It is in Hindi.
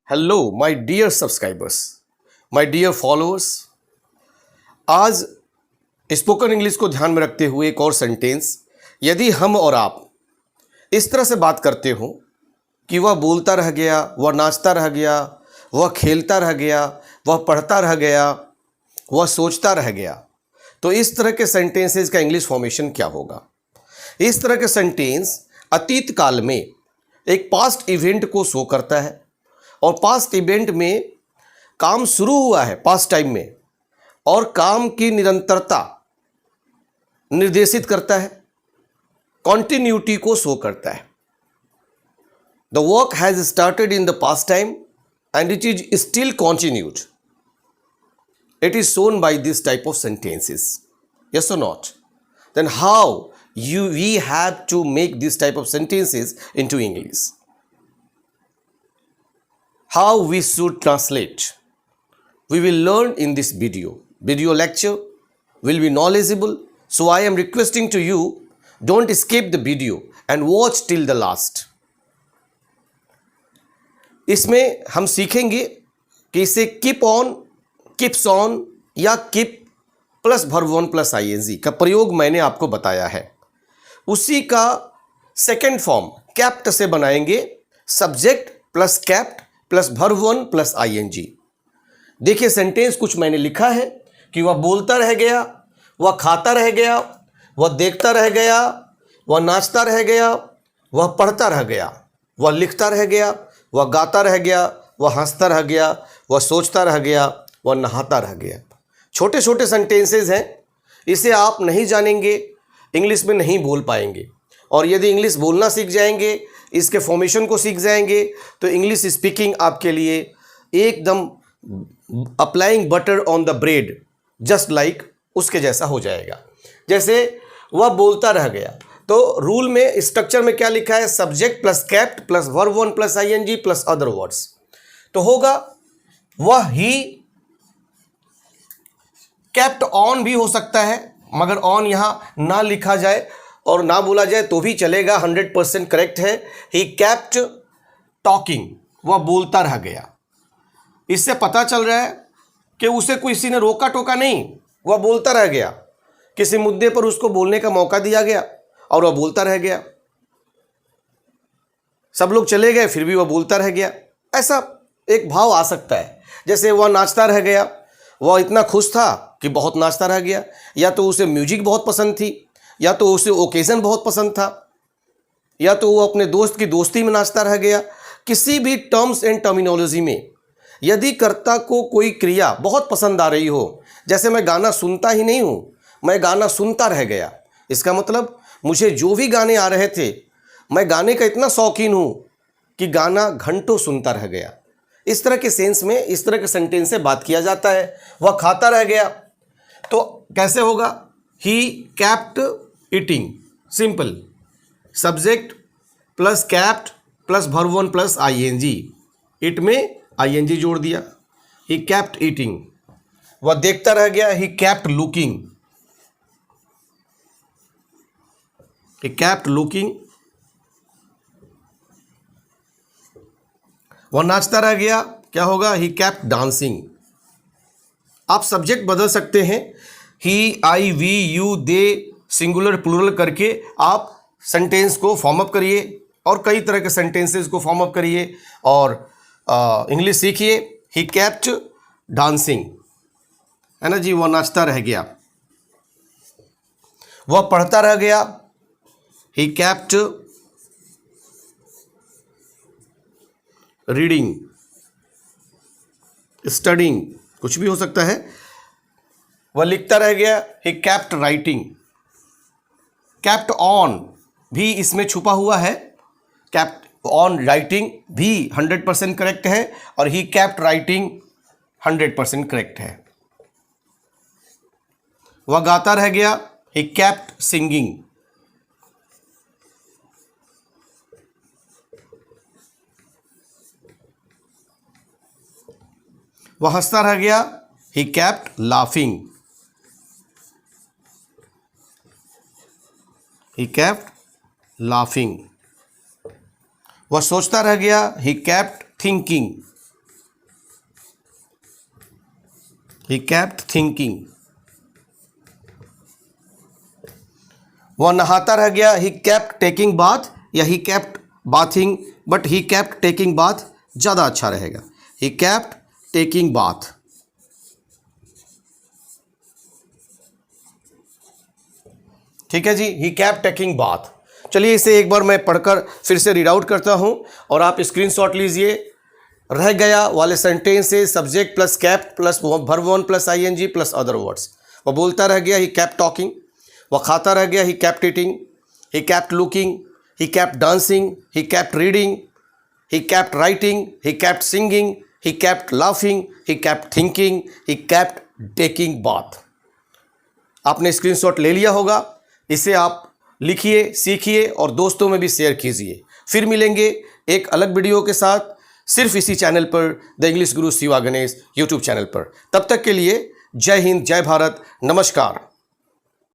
Hello my dear subscribers, my dear followers. आज स्पोकन इंग्लिश को ध्यान में रखते हुए एक और सेंटेंस, यदि हम और आप इस तरह से बात करते हो कि वह बोलता रह गया, वह नाचता रह गया, वह खेलता रह गया, वह पढ़ता रह गया, वह सोचता रह गया, तो इस तरह के सेंटेंसेस का इंग्लिश फॉर्मेशन क्या होगा? इस तरह के सेंटेंस अतीत काल में एक पास्ट इवेंट को शो करता है और पास्ट इवेंट में काम शुरू हुआ है पास्ट टाइम में और काम की निरंतरता निर्देशित करता है, कॉन्टिन्यूटी को शो करता है। The work has started in the past time and it is still continued. It is shown by this type of sentences. Yes or not? Then how we have to make this type of sentences into English? How we should translate? We will learn in this video. Video lecture will be knowledgeable. So I am requesting to you, don't skip the video and watch till the last. इसमें हम सीखेंगे कि इसे keep on, किप्स ऑन या keep plus verb one plus ING का प्रयोग मैंने आपको बताया है। उसी का सेकेंड फॉर्म कैप्ट से बनाएंगे, subject plus kept plus verb one plus ING. देखिए सेंटेंस कुछ मैंने लिखा है कि वह बोलता रह गया, वह खाता रह गया, वह देखता रह गया, वह नाचता रह गया, वह पढ़ता रह गया, वह लिखता रह गया, वह गाता रह गया, वह हंसता रह गया, वह सोचता रह गया, वह नहाता रह गया। छोटे छोटे सेंटेंसेस हैं, इसे आप नहीं जानेंगे इंग्लिश में नहीं बोल पाएंगे। और यदि इंग्लिश बोलना सीख जाएंगे, इसके फॉर्मेशन को सीख जाएंगे, तो इंग्लिश स्पीकिंग आपके लिए एकदम applying butter on the bread just like उसके जैसा हो जाएगा। जैसे वह बोलता रह गया, तो रूल में स्ट्रक्चर में क्या लिखा है? Subject plus kept plus verb one plus ING plus other words. तो होगा वह ही कैप्ट ऑन भी हो सकता है, मगर ऑन यहां ना लिखा जाए और ना बोला जाए तो भी चलेगा, 100% करेक्ट है। ही कैप्ट टॉकिंग, वह बोलता रह गया। इससे पता चल रहा है कि उसे किसी ने रोका टोका नहीं, वह बोलता रह गया। किसी मुद्दे पर उसको बोलने का मौका दिया गया और वह बोलता रह गया। सब लोग चले गए फिर भी वह बोलता रह गया, ऐसा एक भाव आ सकता है। जैसे वह नाचता रह गया, वह इतना खुश था कि बहुत नाचता रह गया, या तो उसे म्यूजिक बहुत पसंद थी, या तो उसे ओकेजन बहुत पसंद था, या तो वो अपने दोस्त की दोस्ती में नाचता रह गया। किसी भी टर्म्स एंड टर्मिनोलॉजी में यदि कर्ता को कोई क्रिया बहुत पसंद आ रही हो, जैसे मैं गाना सुनता ही नहीं हूँ, मैं गाना सुनता रह गया, इसका मतलब मुझे जो भी गाने आ रहे थे, मैं गाने का इतना शौकीन हूँ कि गाना घंटों सुनता रह गया। इस तरह के सेंस में, इस तरह के सेंटेंस से बात किया जाता है। वह खाता रह गया, तो कैसे होगा? He kept eating, simple. Subject plus kept plus verb one plus ING, it में आईएनजी जोड़ दिया, ही कैप्ट ईटिंग। वह देखता रह गया, he kept looking, he kept looking. वह नाचता रह गया, क्या होगा? He kept dancing. आप सब्जेक्ट बदल सकते हैं, he, I, we, you, they, singular plural करके आप सेंटेंस को फॉर्म अप करिए और कई तरह के सेंटेंसेस को फॉर्म अप करिए और इंग्लिश सीखिए। ही कैप्ट डांसिंग, है ना जी, वह नाचता रह गया। वह पढ़ता रह गया, ही कैप्ट रीडिंग, स्टडिंग, कुछ भी हो सकता है। वह लिखता रह गया, he kept writing. Kept on भी इसमें छुपा हुआ है, कैप्ट ऑन राइटिंग भी 100% करेक्ट है और ही कैप्ट राइटिंग 100% करेक्ट है। वह गाता रह गया, ही कैप्ट सिंगिंग। वह हंसता रह गया, he kept laughing, he kept laughing. वह सोचता रह गया, he kept thinking. He kept thinking. वह नहाता रह गया, ही केप्ट टेकिंग बाथ, या he kept bathing, but he kept taking bath ज़्यादा अच्छा रहेगा। He kept taking bath. ठीक है जी, ही केप्ट टेकिंग बाथ। चलिए इसे एक बार मैं पढ़कर फिर से रीड आउट करता हूं और आप स्क्रीनशॉट लीजिए। रह गया वाले सेंटेंस से subject plus kept plus verb one plus ING plus other words. वह बोलता रह गया, ही केप्ट टॉकिंग। वह खाता रह गया, he kept eating. He kept looking, he kept dancing, he kept reading, he kept writing, he kept singing, he kept laughing, he kept thinking, he kept taking bath. आपने स्क्रीनशॉट ले लिया होगा, इसे आप लिखिए, सीखिए और दोस्तों में भी शेयर कीजिए। फिर मिलेंगे एक अलग वीडियो के साथ, सिर्फ इसी चैनल पर, the English Guru Shiva Ganesh YouTube channel पर। तब तक के लिए जय हिंद, जय भारत, नमस्कार।